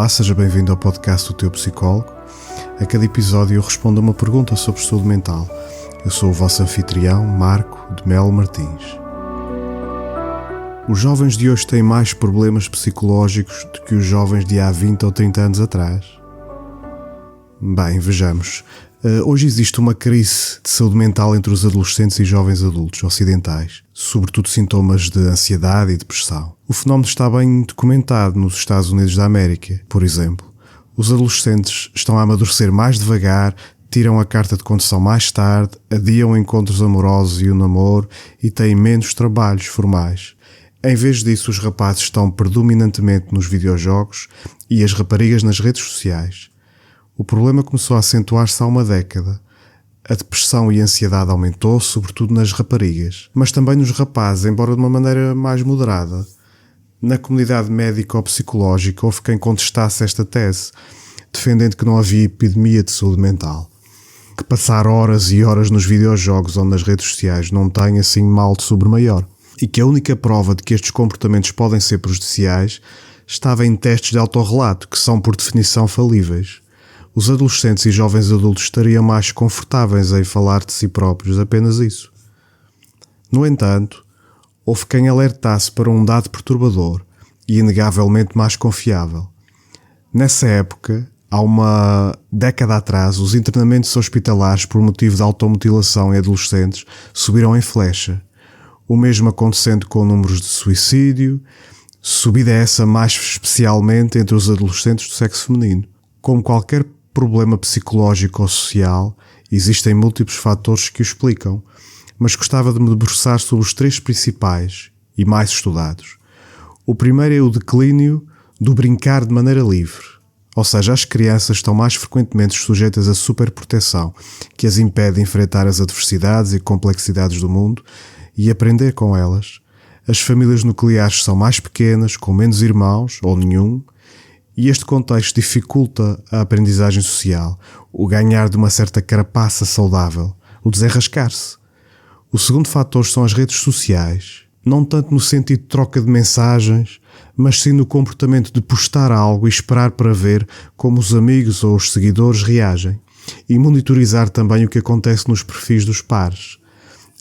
Olá, seja bem-vindo ao podcast do Teu Psicólogo. A cada episódio eu respondo a uma pergunta sobre saúde mental. Eu sou o vosso anfitrião, Marco de Melo Martins. Os jovens de hoje têm mais problemas psicológicos do que os jovens de há 20 ou 30 anos atrás? Bem, vejamos. Hoje existe uma crise de saúde mental entre os adolescentes e jovens adultos ocidentais, sobretudo sintomas de ansiedade e depressão. O fenómeno está bem documentado nos Estados Unidos da América, por exemplo. Os adolescentes estão a amadurecer mais devagar, tiram a carta de condução mais tarde, adiam encontros amorosos e o namoro e têm menos trabalhos formais. Em vez disso, os rapazes estão predominantemente nos videojogos e as raparigas nas redes sociais. O problema começou a acentuar-se há uma década. A depressão e a ansiedade aumentou, sobretudo nas raparigas, mas também nos rapazes, embora de uma maneira mais moderada. Na comunidade médico-psicológica houve quem contestasse esta tese, defendendo que não havia epidemia de saúde mental, que passar horas e horas nos videojogos ou nas redes sociais não tem assim mal de sobre maior, e que a única prova de que estes comportamentos podem ser prejudiciais estava em testes de autorrelato, que são por definição falíveis. Os adolescentes e jovens adultos estariam mais confortáveis em falar de si próprios, apenas isso. No entanto, houve quem alertasse para um dado perturbador e inegavelmente mais confiável. Nessa época, há uma década atrás, os internamentos hospitalares por motivo de automutilação em adolescentes subiram em flecha. O mesmo acontecendo com números de suicídio, subida essa mais especialmente entre os adolescentes do sexo feminino. Como qualquer problema psicológico ou social, existem múltiplos fatores que o explicam, mas gostava de me debruçar sobre os três principais e mais estudados. O primeiro é o declínio do brincar de maneira livre, ou seja, as crianças estão mais frequentemente sujeitas à superproteção, que as impede de enfrentar as adversidades e complexidades do mundo e aprender com elas. As famílias nucleares são mais pequenas, com menos irmãos ou nenhum, e este contexto dificulta a aprendizagem social, o ganhar de uma certa carapaça saudável, o desenrascar-se. O segundo fator são as redes sociais, não tanto no sentido de troca de mensagens, mas sim no comportamento de postar algo e esperar para ver como os amigos ou os seguidores reagem, e monitorizar também o que acontece nos perfis dos pares.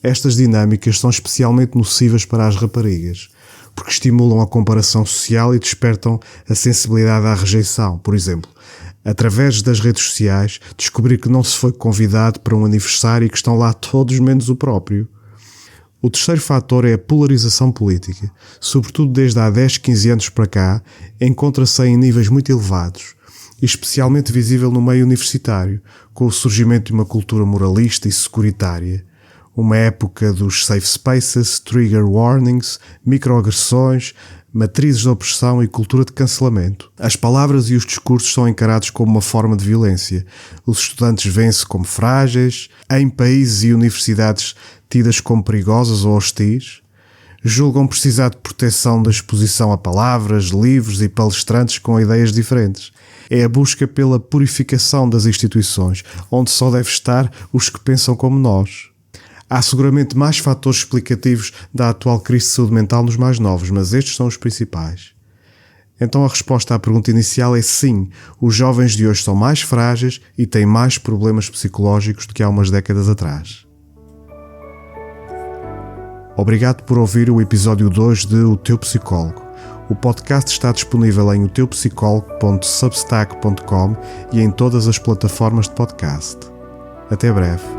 Estas dinâmicas são especialmente nocivas para as raparigas, porque estimulam a comparação social e despertam a sensibilidade à rejeição. Por exemplo, através das redes sociais, descobrir que não se foi convidado para um aniversário e que estão lá todos menos o próprio. O terceiro fator é a polarização política. Sobretudo desde há 10, 15 anos para cá, encontra-se em níveis muito elevados, e especialmente visível no meio universitário, com o surgimento de uma cultura moralista e securitária. Uma época dos safe spaces, trigger warnings, microagressões, matrizes de opressão e cultura de cancelamento. As palavras e os discursos são encarados como uma forma de violência. Os estudantes veem-se como frágeis, em países e universidades tidas como perigosas ou hostis. Julgam precisar de proteção da exposição a palavras, livros e palestrantes com ideias diferentes. É a busca pela purificação das instituições, onde só deve estar os que pensam como nós. Há seguramente mais fatores explicativos da atual crise de saúde mental nos mais novos, mas estes são os principais. Então a resposta à pergunta inicial é sim, os jovens de hoje são mais frágeis e têm mais problemas psicológicos do que há umas décadas atrás. Obrigado por ouvir o episódio 2 de O Teu Psicólogo. O podcast está disponível em oteupsicólogo.substack.com e em todas as plataformas de podcast. Até breve.